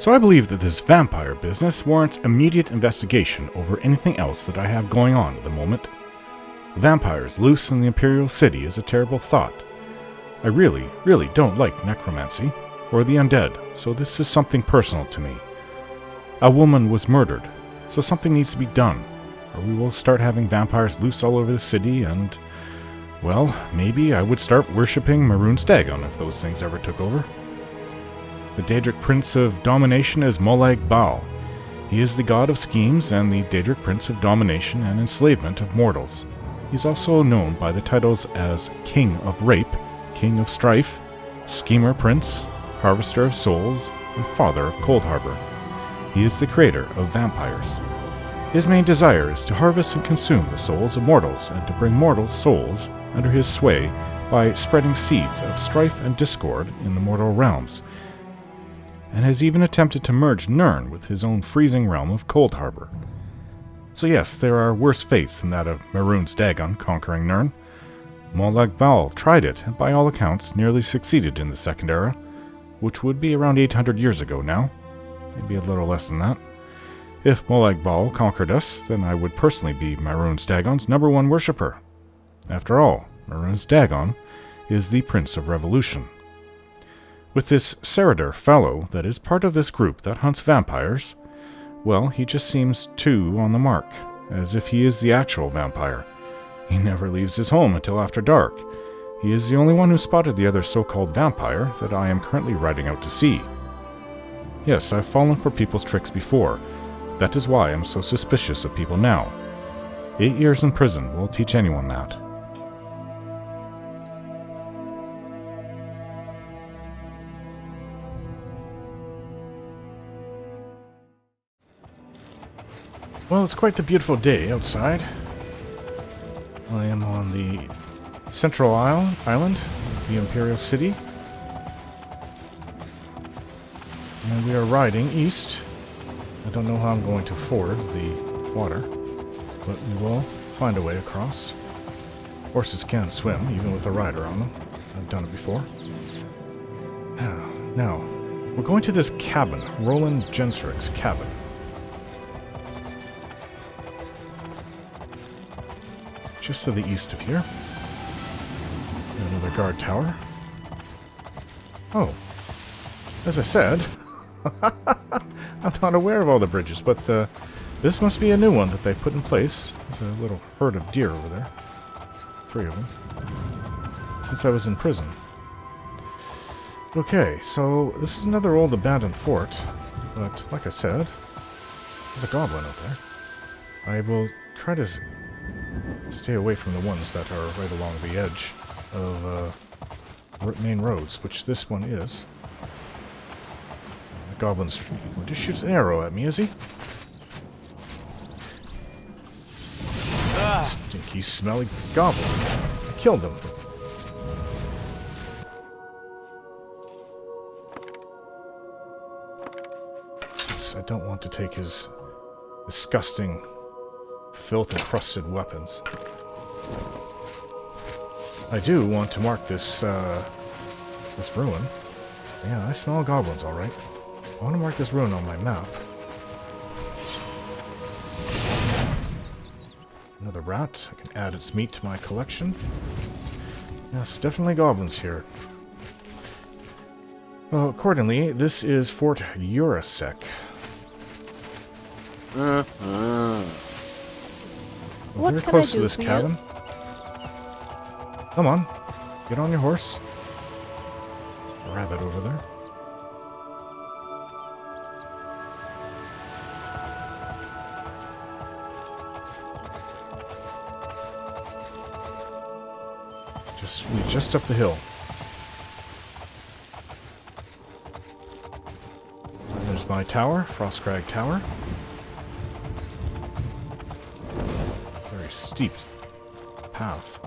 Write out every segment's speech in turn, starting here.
So I believe that this vampire business warrants immediate investigation over anything else that I have going on at the moment. Vampires loose in the Imperial City is a terrible thought. I really don't like necromancy, or the undead, so this is something personal to me. A woman was murdered, so something needs to be done, or we will start having vampires loose all over the city, and, well, maybe I would start worshipping Maroon's Dagon if those things ever took over. The Daedric Prince of Domination is Molag Bal. He is the god of schemes and the Daedric Prince of Domination and Enslavement of Mortals. He is also known by the titles as King of Rape, King of Strife, Schemer Prince, Harvester of Souls, and Father of Cold Harbor. He is the creator of vampires. His main desire is to harvest and consume the souls of mortals and to bring mortals' souls under his sway by spreading seeds of strife and discord in the mortal realms, and has even attempted to merge Nirn with his own freezing realm of Cold Harbor. So yes, there are worse fates than that of Maroon's Dagon conquering Nirn. Molag Bal tried it, and by all accounts nearly succeeded in the Second Era, which would be around 800 years ago now, maybe a little less than that. If Molag Bal conquered us, then I would personally be Maroon's Dagon's #1 worshipper. After all, Maroon's Dagon is the Prince of Revolution. With this Seridur fellow that is part of this group that hunts vampires, well, he just seems too on the mark, as if he is the actual vampire. He never leaves his home until after dark. He is the only one who spotted the other so-called vampire that I am currently riding out to sea. Yes, I've fallen for people's tricks before. That is why I'm so suspicious of people now. 8 years in prison will teach anyone that. Well, it's quite the beautiful day outside. I am on the central island of the Imperial City. And we are riding east. I don't know how I'm going to ford the water, but we will find a way across. Horses can swim, even with a rider on them. I've done it before. Now, we're going to this cabin, Roland Jenseric's cabin. Just to the east of here. Another guard tower. Oh, as I said, I'm not aware of all the bridges, but this must be a new one that they put in place. There's a little herd of deer over there. 3 of them. Since I was in prison. Okay, so this is another old abandoned fort, but like I said, there's a goblin out there. I will try to stay away from the ones that are right along the edge of main roads, which this one is. The goblin's going to shoot an arrow at me, is he? Stinky, smelly goblin. I killed him. I don't want to take his disgusting, filth-encrusted weapons. I do want to mark this this ruin. Yeah, I smell goblins, all right. I want to mark this ruin on my map. Another rat. I can add its meat to my collection. Yes, definitely goblins here. Well, accordingly, this is Fort Urasek. We're very close to this cabin. Come on, get on your horse. A rabbit over there. Just up the hill. And there's my tower, Frostcrag Tower. Very steep path.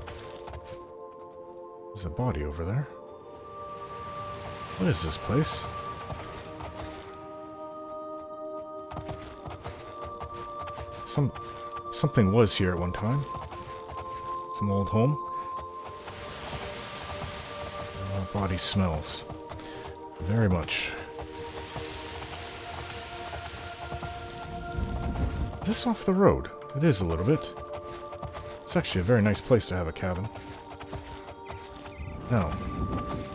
There's a body over there. What is this place? Something was here at one time. Some old home. Our body smells very much this off the road? It is a little bit. It's actually a very nice place to have a cabin. No.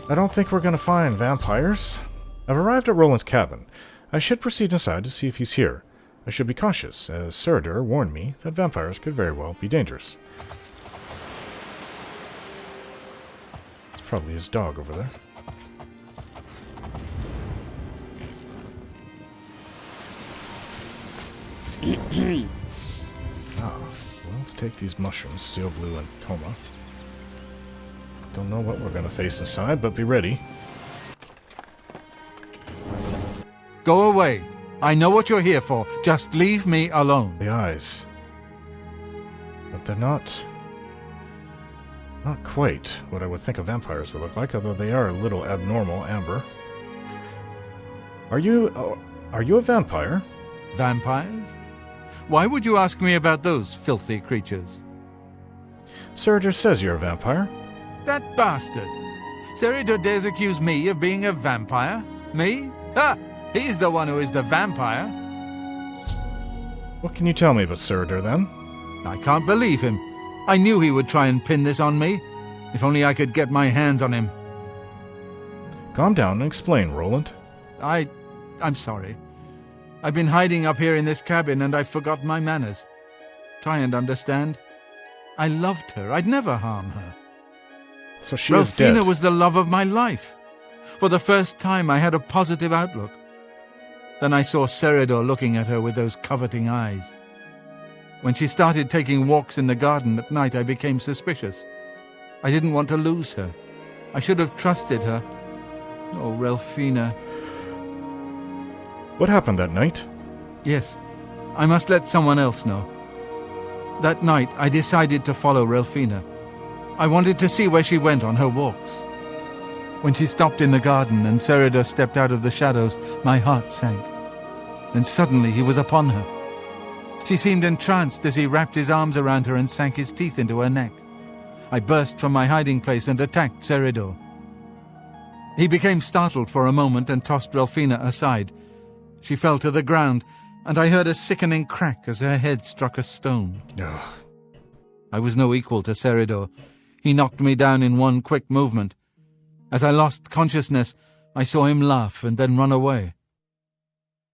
I don't think we're going to find vampires. I've arrived at Roland's cabin. I should proceed inside to see if he's here. I should be cautious, as Seridur warned me that vampires could very well be dangerous. It's probably his dog over there. Well, let's take these mushrooms, Steel Blue and Toma. Don't know what we're going to face inside, but be ready. Go away. I know what you're here for. Just leave me alone. The eyes. But they're not quite what I would think of vampires would look like, although they are a little abnormal, Amber. Are you a vampire? Vampires? Why would you ask me about those filthy creatures? Seridur says you're a vampire. That bastard! Seridur dares accuse me of being a vampire? Me? Ha! He's the one who is the vampire. What can you tell me about Seridur, then? I can't believe him. I knew he would try and pin this on me. If only I could get my hands on him. Calm down and explain, Roland. I'm sorry. I've been hiding up here in this cabin and I've forgotten my manners. Try and understand. I loved her. I'd never harm her. So she is dead. Ralphina was the love of my life. For the first time I had a positive outlook. Then I saw Seridur looking at her with those coveting eyes. When she started taking walks in the garden at night, I became suspicious. I didn't want to lose her. I should have trusted her. Oh, Ralphina. What happened that night? Yes, I must let someone else know. That night, I decided to follow Ralphina. I wanted to see where she went on her walks. When she stopped in the garden and Seridur stepped out of the shadows, my heart sank. Then suddenly he was upon her. She seemed entranced as he wrapped his arms around her and sank his teeth into her neck. I burst from my hiding place and attacked Seridur. He became startled for a moment and tossed Ralphina aside. She fell to the ground, and I heard a sickening crack as her head struck a stone. Ugh. I was no equal to Seridur. He knocked me down in one quick movement. As I lost consciousness, I saw him laugh and then run away.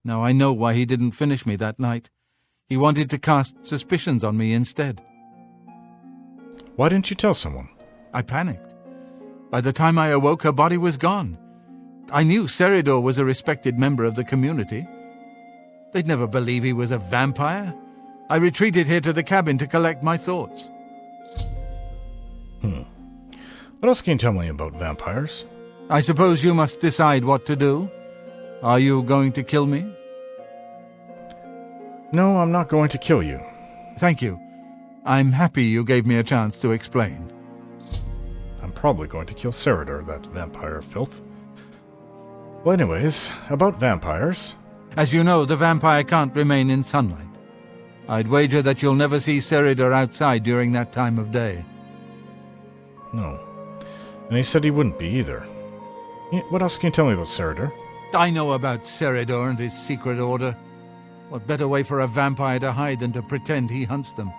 Now I know why he didn't finish me that night. He wanted to cast suspicions on me instead. Why didn't you tell someone? I panicked. By the time I awoke, her body was gone. I knew Seridur was a respected member of the community. They'd never believe he was a vampire. I retreated here to the cabin to collect my thoughts. What else can you tell me about vampires? I suppose you must decide what to do. Are you going to kill me? No, I'm not going to kill you. Thank you. I'm happy you gave me a chance to explain. I'm probably going to kill Seridur, that vampire filth. Well, anyways, about vampires. As you know, the vampire can't remain in sunlight. I'd wager that you'll never see Seridur outside during that time of day. No. And he said he wouldn't be either. What else can you tell me about Seridur? I know about Seridur and his secret order. What better way for a vampire to hide than to pretend he hunts them?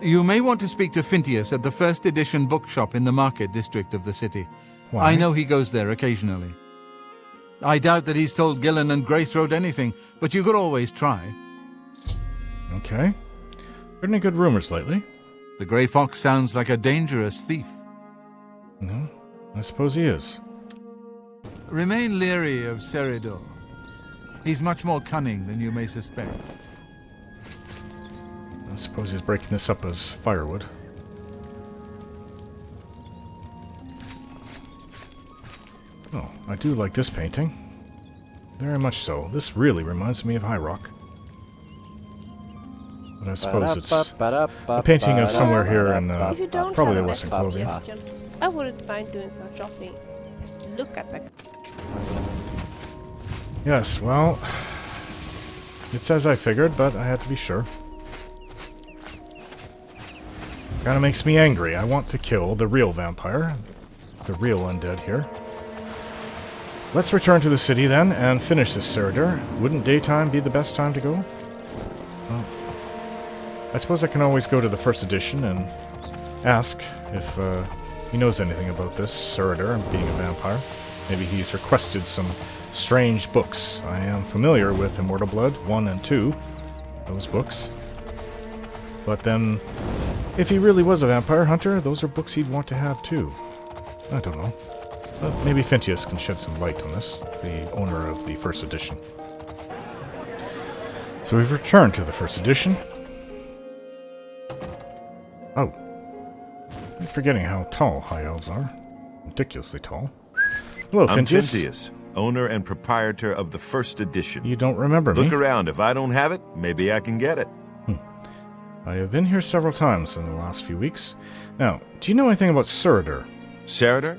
You may want to speak to Phintius at the first edition bookshop in the market district of the city. Why? I know he goes there occasionally. I doubt that he's told Gillen and Greythroat anything, but you could always try. Okay. Heard any good rumors lately? The Grey Fox sounds like a dangerous thief. No, I suppose he is. Remain leery of Seridur. He's much more cunning than you may suspect. I suppose he's breaking this up as firewood. Oh, I do like this painting. Very much so. This really reminds me of High Rock. But I suppose it's a painting of somewhere here in probably the Western Clovia. I wouldn't mind doing some shopping. Just look at my... Yes, well, it's as I figured, but I had to be sure. Kinda makes me angry. I want to kill the real vampire. The real undead here. Let's return to the city then, and finish this Seridur. Wouldn't daytime be the best time to go? Well, I suppose I can always go to the first edition and ask if he knows anything about this Seridur and being a vampire. Maybe he's requested some strange books. I am familiar with Immortal Blood 1 and 2, those books. But then, if he really was a vampire hunter, those are books he'd want to have too. I don't know. But maybe Fintius can shed some light on this, the owner of the first edition. So we've returned to the first edition. Oh. I'm forgetting how tall high elves are. Ridiculously tall. Hello, I'm Fintius. Fintius, owner and proprietor of the first edition. You don't remember me? Look around. If I don't have it, maybe I can get it. I have been here several times in the last few weeks. Now, do you know anything about Seridur? Seridur?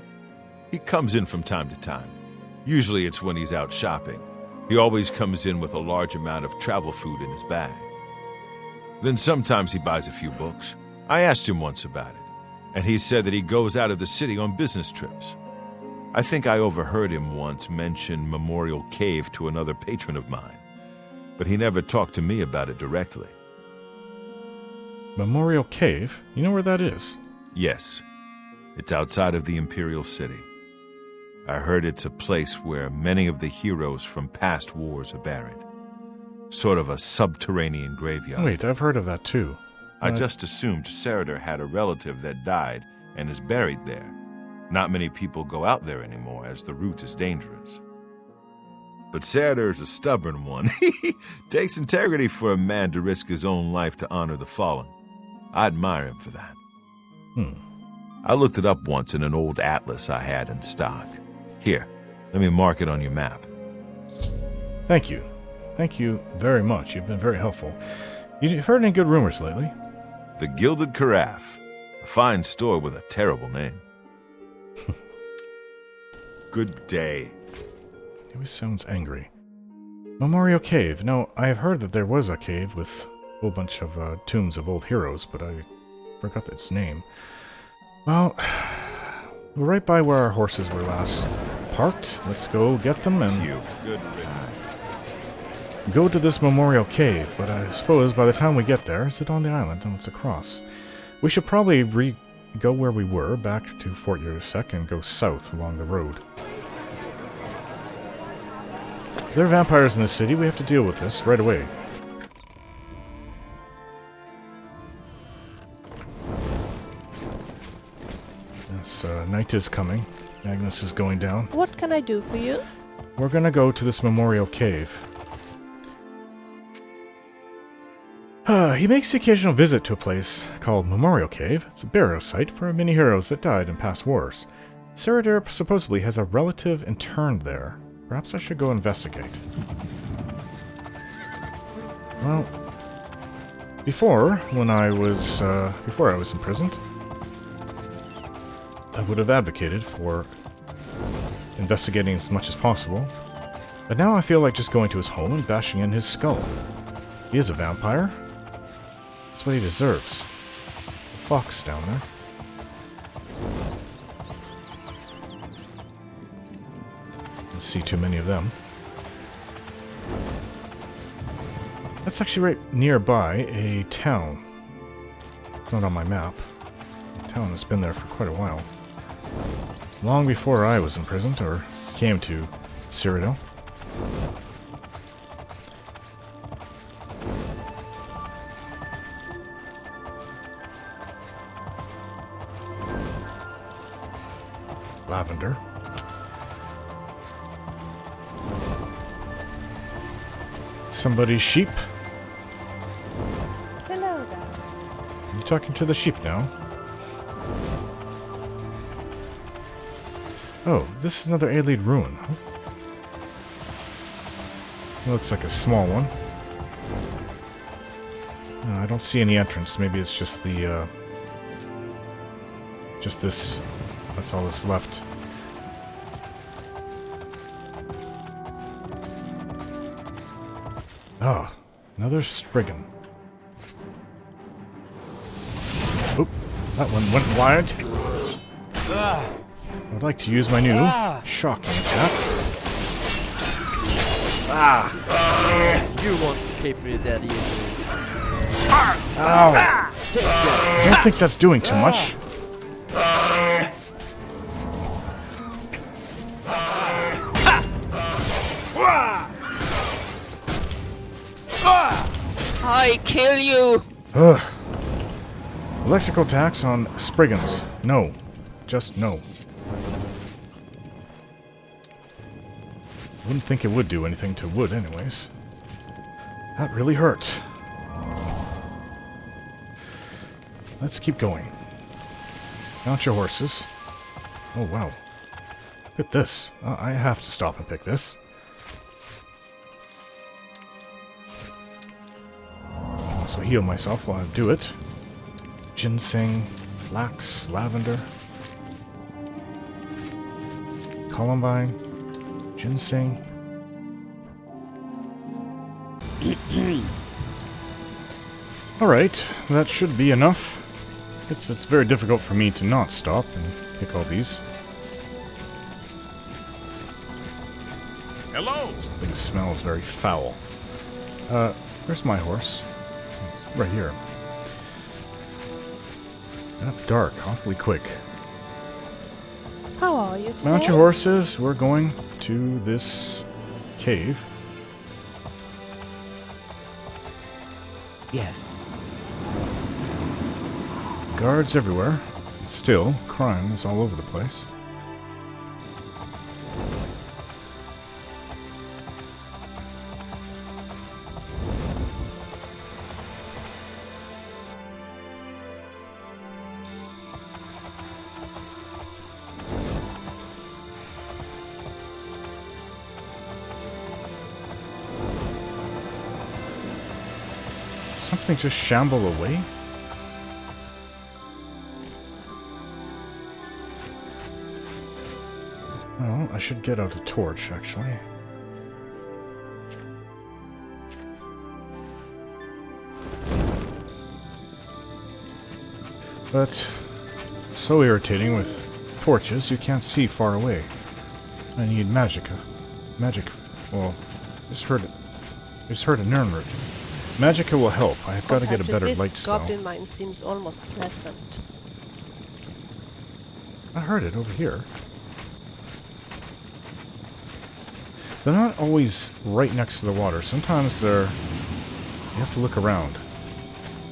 He comes in from time to time. Usually it's when he's out shopping. He always comes in with a large amount of travel food in his bag. Then sometimes he buys a few books. I asked him once about it, and he said that he goes out of the city on business trips. I think I overheard him once mention Memorial Cave to another patron of mine, but he never talked to me about it directly. Memorial Cave? You know where that is? Yes, it's outside of the Imperial City. I heard it's a place where many of the heroes from past wars are buried. Sort of a subterranean graveyard. Wait, I've heard of that too. I just assumed Seridur had a relative that died and is buried there. Not many people go out there anymore, as the route is dangerous. But Seridur's a stubborn one. Takes integrity for a man to risk his own life to honor the fallen. I admire him for that. I looked it up once in an old atlas I had in stock. Here, let me mark it on your map. Thank you. Thank you very much. You've been very helpful. You've heard any good rumors lately? The Gilded Carafe. A fine store with a terrible name. Good day. He always sounds angry. Memorial Cave. No, I have heard that there was a cave with a whole bunch of tombs of old heroes, but I forgot its name. Well, we're right by where our horses were last parked. Let's go get them and Good riddance. go to this Memorial Cave. But I suppose by the time we get there, is it on the island? No, it's across. We should probably go where we were, back to Fort Yerusek, and go south along the road. There are vampires in the city. We have to deal with this right away. Yes, night is coming. Agnes is going down. What can I do for you? We're gonna go to this Memorial Cave. He makes the occasional visit to a place called Memorial Cave. It's a burial site for many heroes that died in past wars. Seridur supposedly has a relative interned there. Perhaps I should go investigate. Well, before I was imprisoned, I would have advocated for investigating as much as possible. But now I feel like just going to his home and bashing in his skull. He is a vampire. That's what he deserves. A fox down there. Don't see too many of them. That's actually right nearby a town. It's not on my map. The town has been there for quite a while. Long before I was imprisoned or came to Seridur. Lavender. Somebody's sheep. Hello there. Are you talking to the sheep now? Oh, this is another Aelid ruin. Huh? It looks like a small one. No, I don't see any entrance. Maybe it's just the, just this. That's all that's left. Ah, another Spriggan. Oop, that one went wide. I'd like to use my new shocking attack. You won't escape me that easily. Ow! I don't think that's doing too much. I kill you! Ugh. Electrical attacks on Spriggans. No. Just no. Wouldn't think it would do anything to wood anyways. That really hurt. Let's keep going. Mount your horses. Oh wow. Look at this. I have to stop and pick this. Also heal myself while I do it. Ginseng, flax, lavender, columbine, ginseng. Alright, that should be enough. It's very difficult for me to not stop and pick all these. Hello! Something smells very foul. Where's my horse? Right here. Got up dark, awfully quick. How are you today? Mount your horses, we're going to this cave. Yes. Guards everywhere. Still, crime is all over the place. Something just shamble away? Well, I should get out a torch, actually. But, so irritating with torches, you can't see far away. I need magicka. Well, just heard a Nernroot. Magicka will help. I've got to get a better light spell. This goblin mine seems almost pleasant. I heard it over here. They're not always right next to the water. Sometimes they're... You have to look around.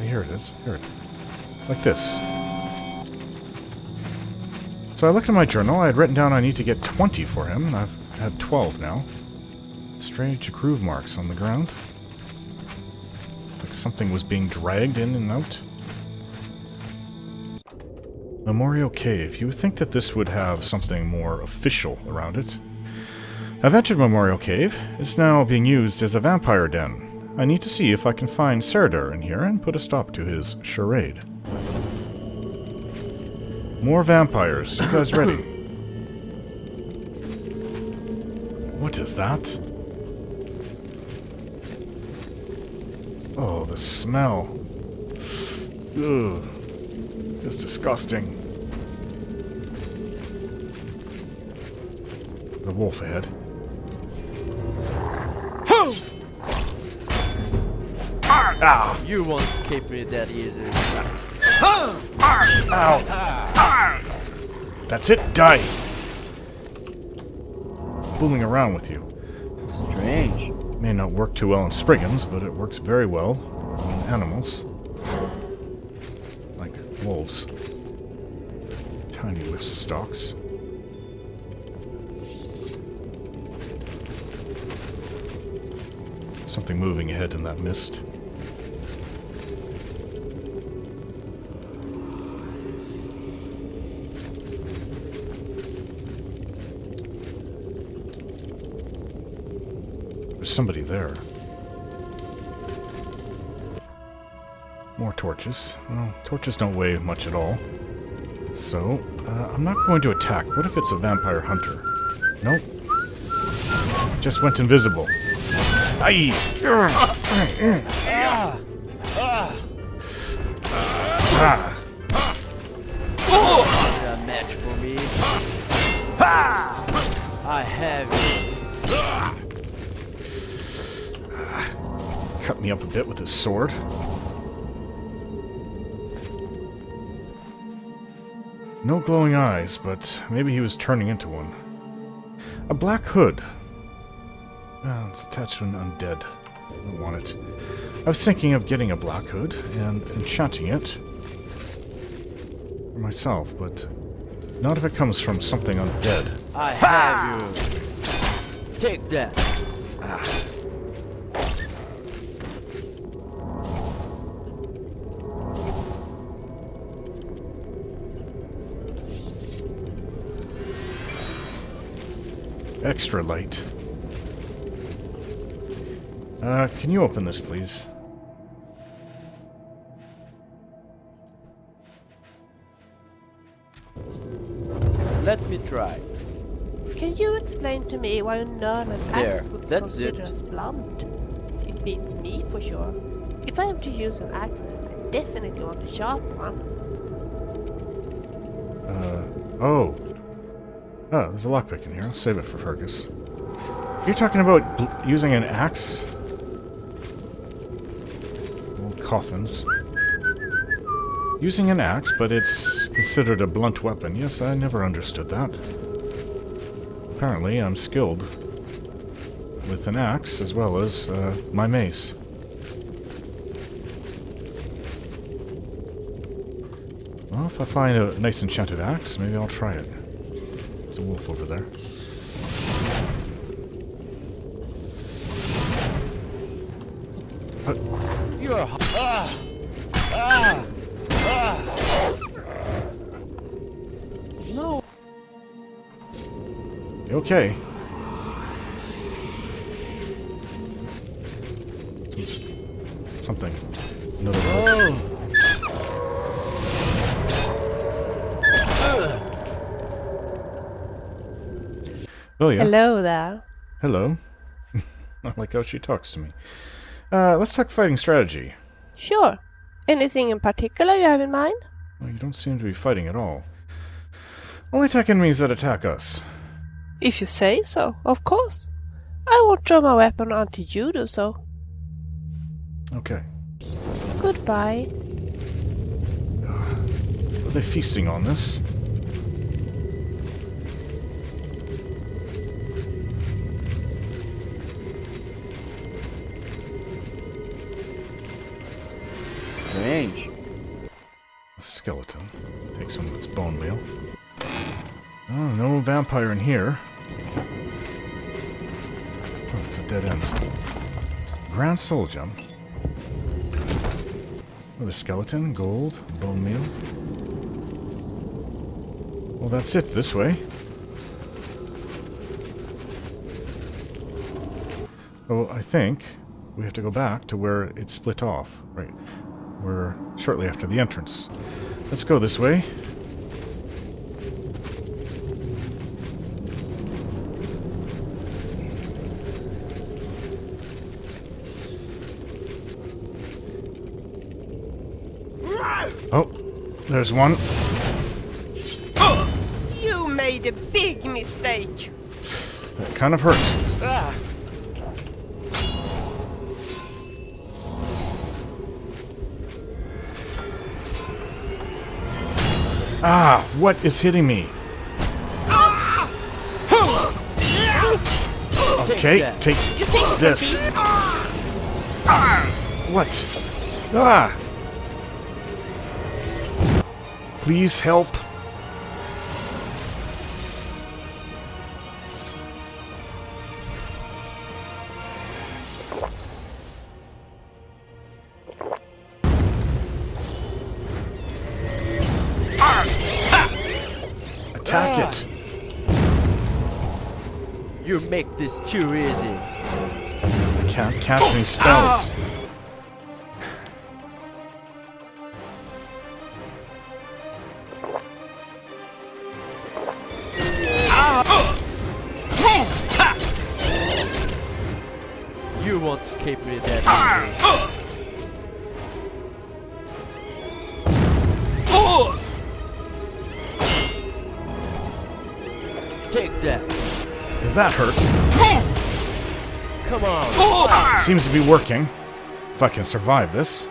Here it is. Here it is. Like this. So I looked at my journal. I had written down I need to get 20 for him, and I've had 12 now. Strange groove marks on the ground. Like something was being dragged in and out. Memorial Cave. You would think that this would have something more official around it. I've entered Memorial Cave. It's now being used as a vampire den. I need to see if I can find Seridur in here and put a stop to his charade. More vampires. You guys ready? What is that? Oh, the smell. Ugh. It's disgusting. The wolf ahead. Ah! You won't escape me that easily. Ow! That's it, die! Fooling around with you. Strange. May not work too well in Spriggans, but it works very well on animals. Like wolves. Tiny with stalks. Something moving ahead in that mist. There's somebody there. More torches. Well, torches don't weigh much at all. So, I'm not going to attack. What if it's a vampire hunter? Nope. Just went invisible. Aye! Not a match for me. I have you. Cut me up a bit with his sword. No glowing eyes, but maybe he was turning into one. A black hood. Well, it's attached to an undead. I don't want it. I was thinking of getting a black hood and enchanting it for myself, but not if it comes from something undead. I have you. Take that. Ah. Extra light. Can you open this, please? Let me try. Can you explain to me why a Norman There, axe would be that's considered it. as blunt? It beats me for sure. If I am to use an axe, I definitely want a sharp one. Oh. Oh, there's a lockpick in here. I'll save it for Fergus. Are you talking about using an axe? Old coffins. Using an axe, but it's considered a blunt weapon. Yes, I never understood that. Apparently, I'm skilled with an axe as well as my mace. Well, if I find a nice enchanted axe, maybe I'll try it. There's a wolf over there. You're No. You okay? Something. Another wolf. Oh yeah. Hello there. Hello. I like how she talks to me. Let's talk fighting strategy. Sure. Anything in particular you have in mind? Well, you don't seem to be fighting at all. Only attack enemies that attack us. If you say so, of course. I won't draw my weapon until you do so. Okay. Goodbye. Are they feasting on this? Strange. A skeleton. Take some of its bone meal. Oh, no vampire in here. Oh, it's a dead end. Grand soul gem. Another skeleton, gold, bone meal. Well, that's it this way. Oh, I think we have to go back to where it split off. Right. We're shortly after the entrance. Let's go this way. Oh, there's one. You made a big mistake. That kind of hurt. Ah, what is hitting me? Okay, take this. What? Ah! Please help. Attack it. You make this too easy. I can't cast any spells. You won't escape me that easy. Take that. Did that hurt? Come on. Seems to be working. If I can survive this.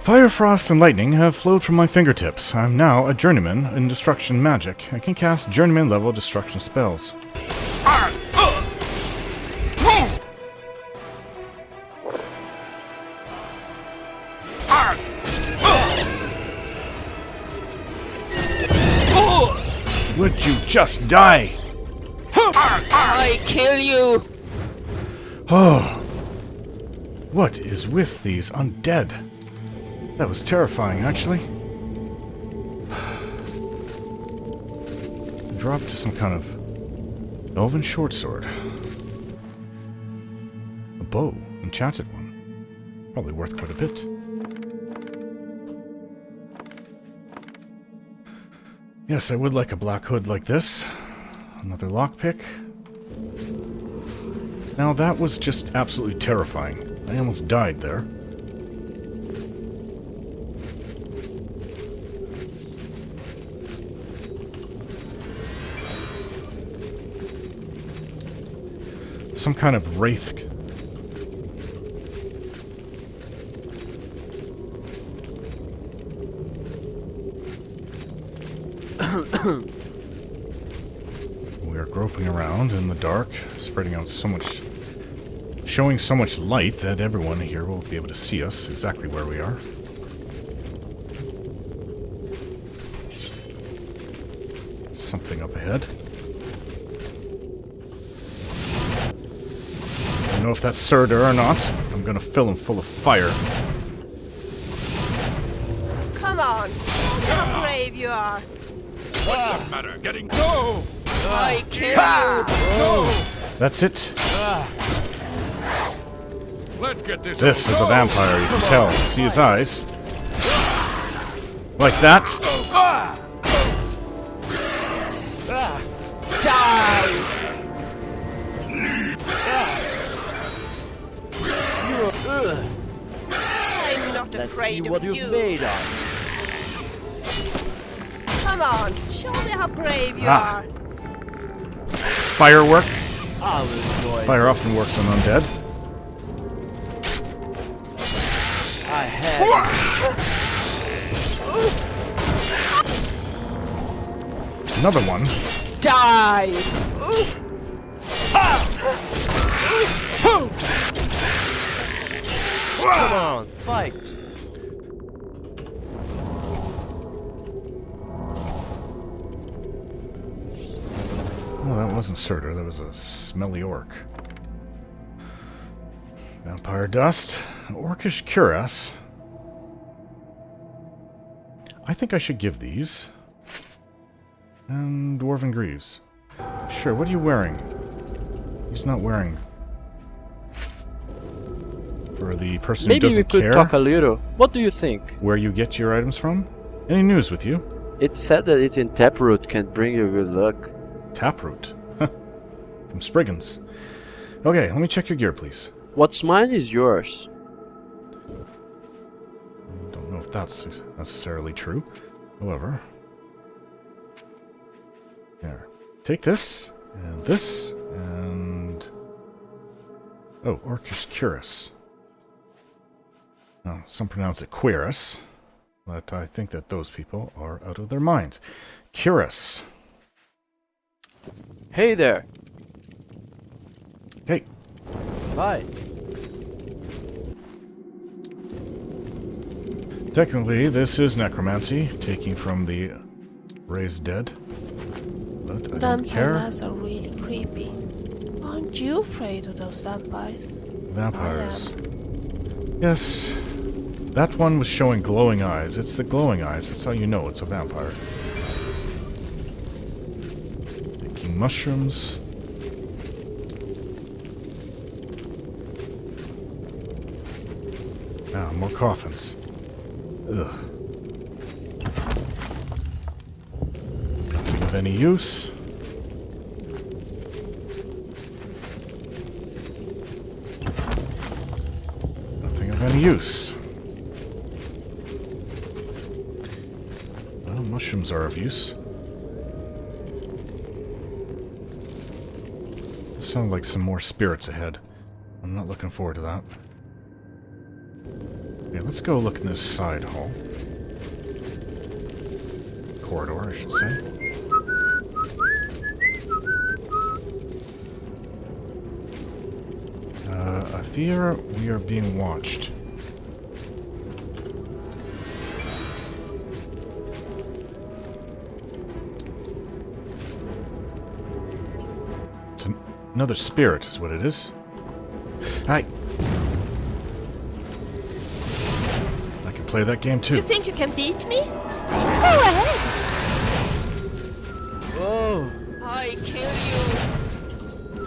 Fire, frost, and lightning have flowed from my fingertips. I'm now a journeyman in destruction magic. I can cast journeyman level destruction spells. Would you just die? I kill you! Oh. What is with these undead? That was terrifying, actually. Dropped to some kind of elven short sword. A bow, enchanted one. Probably worth quite a bit. Yes, I would like a black hood like this. Another lockpick. Now that was just absolutely terrifying. I almost died there. Some kind of wraith. We are groping around in the dark, spreading out so much, showing so much light that everyone here will be able to see us exactly where we are. Something up ahead. I don't know if that's Seridur or not. I'm gonna fill him full of fire. Come on! Show me how brave you are! What's the matter? Getting go! I kill you! That's it. Let's get this. This is a vampire, you can tell. See his eyes. Like that. Die! I'm not Let's see afraid what of you're you! made of. Come on! Show me how brave you Ah. are! Firework. I will enjoy Fire often works on undead. I have Another one. Die! Come on, fight! Oh, that wasn't Seridur. That was a smelly orc. Vampire dust. Orcish cuirass. I think I should give these. And dwarven greaves. Sure, what are you wearing? He's not wearing. For the person who Maybe we doesn't could care talk a little. What do you think? where you get your items from. Any news with you? It's said that eating taproot can bring you good luck. Taproot. From Spriggans. Okay, let me check your gear, please. What's mine is yours. Don't know if that's necessarily true. However. There. Take this, and... Oh, Orcish Cuirass. Oh, some pronounce it Cuirass, but I think that those people are out of their minds. Cuirass. Hey there. Hey. Bye. Technically, this is necromancy, taking from the raised dead. But I don't care. Vampires are really creepy. Aren't you afraid of those vampires? Vampires. Yes. That one was showing glowing eyes. It's the glowing eyes. That's how you know it's a vampire. Making mushrooms. Ah, more coffins. Ugh. Nothing of any use. Nothing of any use. Well, mushrooms are of use. Sound like some more spirits ahead. I'm not looking forward to that. Okay, let's Let's go look in this side hall. Corridor, I should say. I fear we are being watched. It's another spirit, is what it is. Hi. I can play that game too. You think you can beat me? Go ahead! Whoa! I kill you!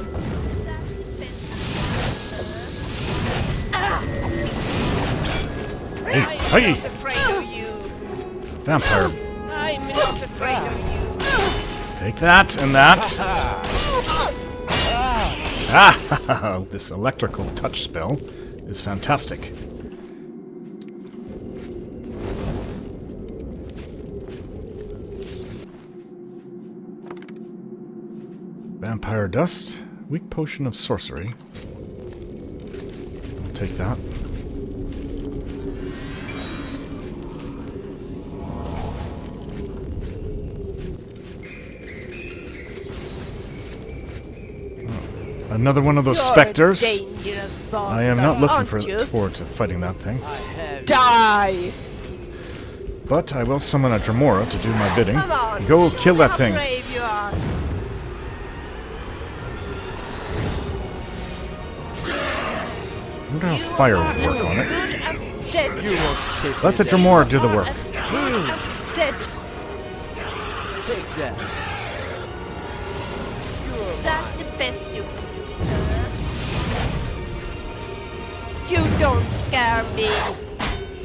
Hey, I'm hey! not afraid of you! Vampire. I'm not afraid of you! Take that and that. Ah! This electrical touch spell is fantastic. Vampire dust. Weak potion of sorcery. I'll take that. Another one of those specters. Dangerous I am not looking bastard, forward to fighting that thing. I have Die! But I will summon a Dremora to do my bidding. Come on! Go show kill me that how thing. brave you are. I wonder how fire would work on it. Good as dead. You won't escape Let the me, Dad. Dremora do the Are work. as good as dead. Take that. Is that the best you can do? You don't scare me.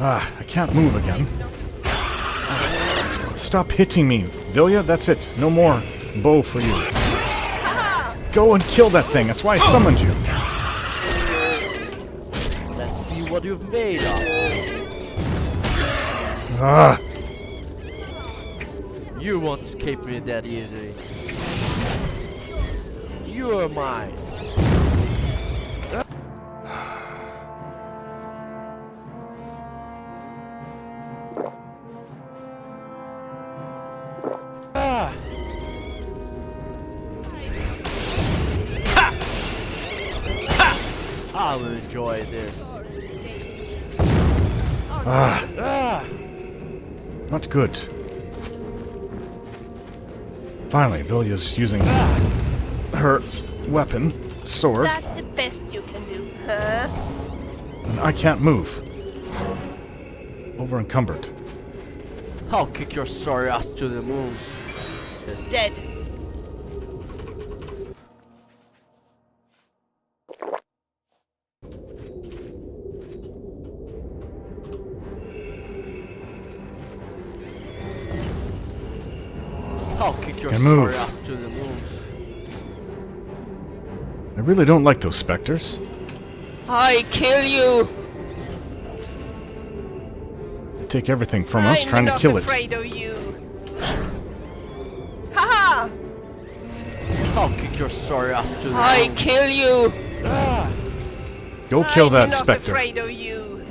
Ah, I can't move again. Stop hitting me. Vilya, that's it. No more bow for you. Go and kill that thing. That's why I summoned you. Let's see what you've made of. Ah, You won't escape me that easily. You are mine. Ah! I will enjoy this. ah, Ah! not good. Finally, Vilya's using her weapon, sword, That's the best you can do, huh? and I can't move. Over encumbered. I'll kick your sorry ass to the moon. Dead. I'll kick your Can sorry move. ass to the moon. I really don't like those specters. I kill you. They take everything from us, I'm trying to not kill it. afraid of you. Haha! I'll kick your sorry ass to the I moon. kill you. Ah! Go kill I'm that not specter. afraid of you.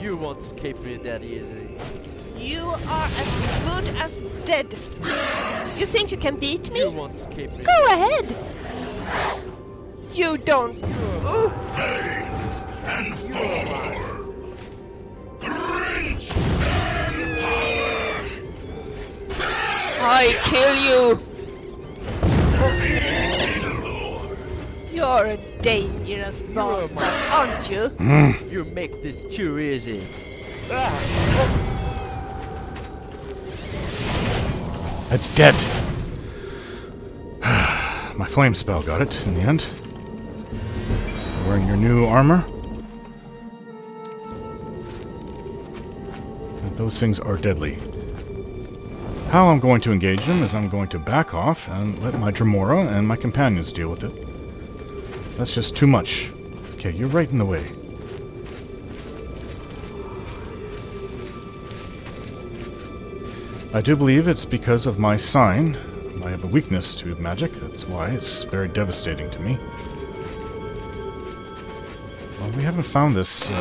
You won't escape me that easily. You are as good as dead. You think you can beat You me? won't escape me. Go ahead. You don't. Ooh. I kill you. You're a dangerous bastard, aren't you? You make this too easy. It's dead. My flame spell got it in the end. Wearing your new armor. And those things are deadly. How I'm going to engage them is I'm going to back off and let my Dremora and my companions deal with it. That's just too much. Okay, you're right in the way. I do believe it's because of my sign, I have a weakness to magic. That's why it's very devastating to me. Well, we haven't found this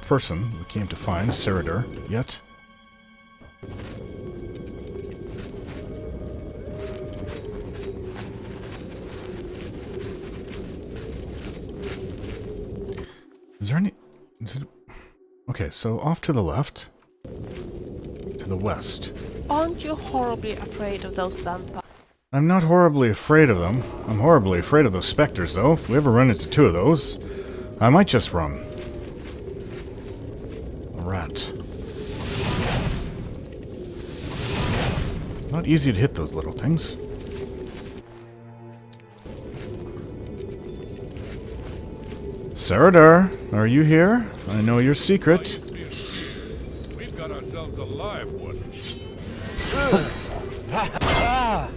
person we came to find, Seridur, yet. Is there any... Okay, so off to the left. To the west. Aren't you horribly afraid of those vampires? I'm not horribly afraid of them. I'm horribly afraid of those specters, though. If we ever run into two of those, I might just run. A rat. Not easy to hit those little things. Seridur, are you here? I know your secret. We've got ourselves a live one.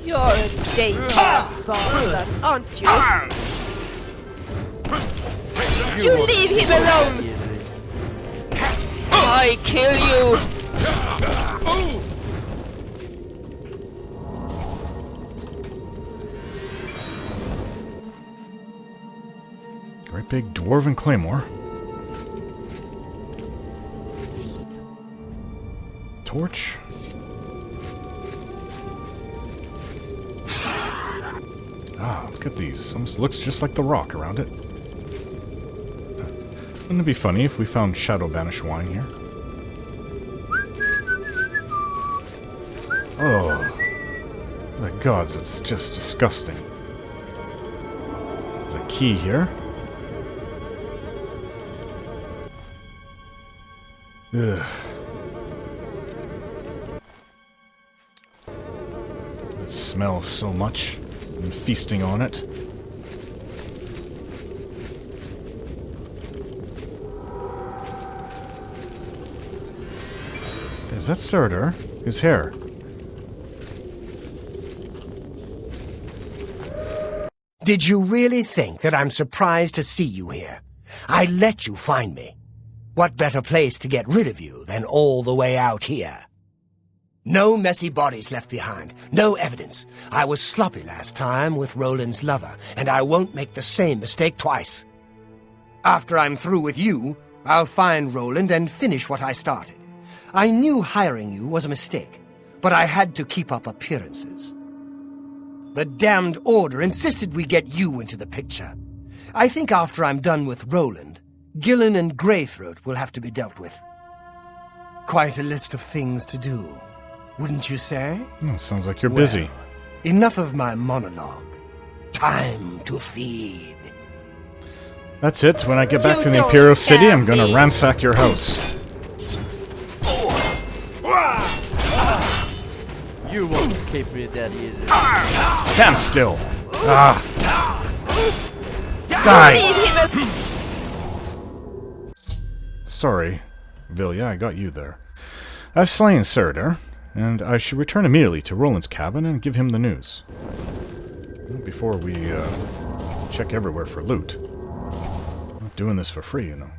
You're a dangerous bastard, aren't you? You leave him alone! I kill you! Great big dwarven claymore. Torch. Ah, look at these. Almost looks just like the rock around it. Wouldn't it be funny if we found Shadow Banish wine here? Oh. The gods, it's just disgusting. There's a key here. Ugh. It smells so much. I'm feasting on it. Is that Seridur? His hair. Did you really think that I'm surprised to see you here? I let you find me. What better place to get rid of you than all the way out here? No messy bodies left behind, no evidence. I was sloppy last time with Roland's lover, and I won't make the same mistake twice. After I'm through with you, I'll find Roland and finish what I started. I knew hiring you was a mistake, but I had to keep up appearances. The damned Order insisted we get you into the picture. I think after I'm done with Roland, Gillen and Greythroat will have to be dealt with. Quite a list of things to do, wouldn't you say? Oh, sounds like you're busy. Enough of my monologue. Time to feed. That's it. When I get back to the Imperial City, I'm gonna ransack your house. You won't escape me that easy. Stand still. Ah. Die. Sorry, Vilya, I got you there. I've slain Seridur, and I should return immediately to Roland's cabin and give him the news. Before we check everywhere for loot. I'm not doing this for free, you know.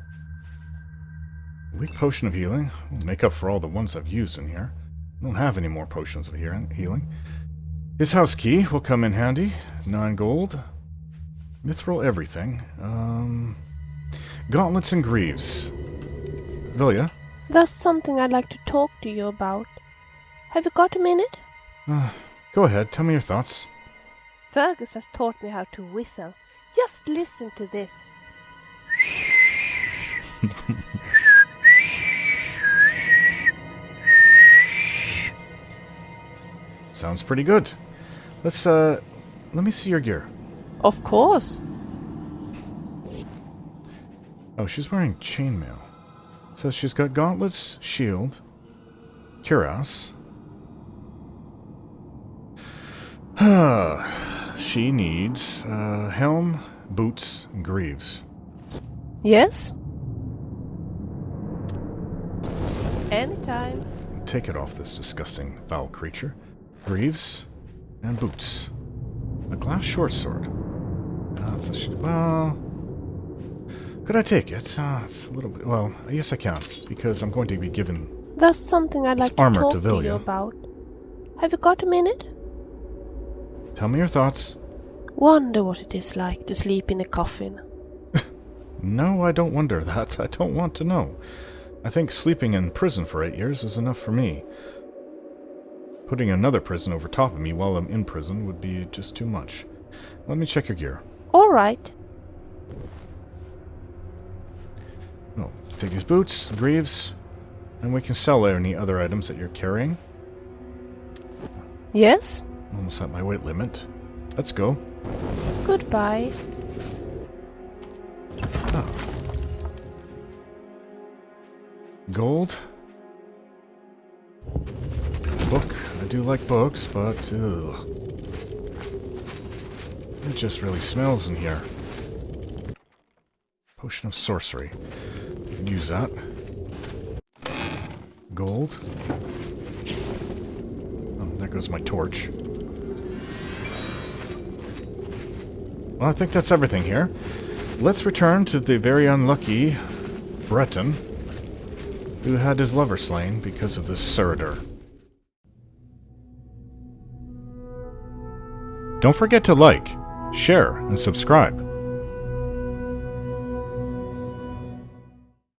Weak potion of healing. We'll make up for all the ones I've used in here. I don't have any more potions of healing. His house key will come in handy. 9 gold. Mithril everything. Gauntlets and greaves. Vilya? There's something I'd like to talk to you about. Have you got a minute? Go ahead, tell me your thoughts. Fergus has taught me how to whistle. Just listen to this. Sounds pretty good. Let me see your gear. Of course. Oh, she's wearing chainmail. So she's got gauntlets, shield, cuirass. She needs helm, boots, and greaves. Yes? Anytime. Take it off this disgusting foul creature. Greaves and boots. A glass short sword. Well, could I take it? It's a little bit. Well, yes, I can, because I'm going to be given. There's something I'd like to armor talk to to you Vilya. about. Have you got a minute? Tell me your thoughts. Wonder what it is like to sleep in a coffin. No, I don't wonder that. I don't want to know. I think sleeping in prison for 8 years is enough for me. Putting another prison over top of me while I'm in prison would be just too much. Let me check your gear. Alright. Oh, take these boots, greaves, and we can sell any other items that you're carrying. Yes? Almost at my weight limit. Let's go. Goodbye. Oh. Gold. Book. I do like books, but ugh. It just really smells in here. Potion of sorcery. Could use that. Gold. Oh, there goes my torch. Well, I think that's everything here. Let's return to the very unlucky Breton who had his lover slain because of this Seridur. Don't forget to like, share, and subscribe.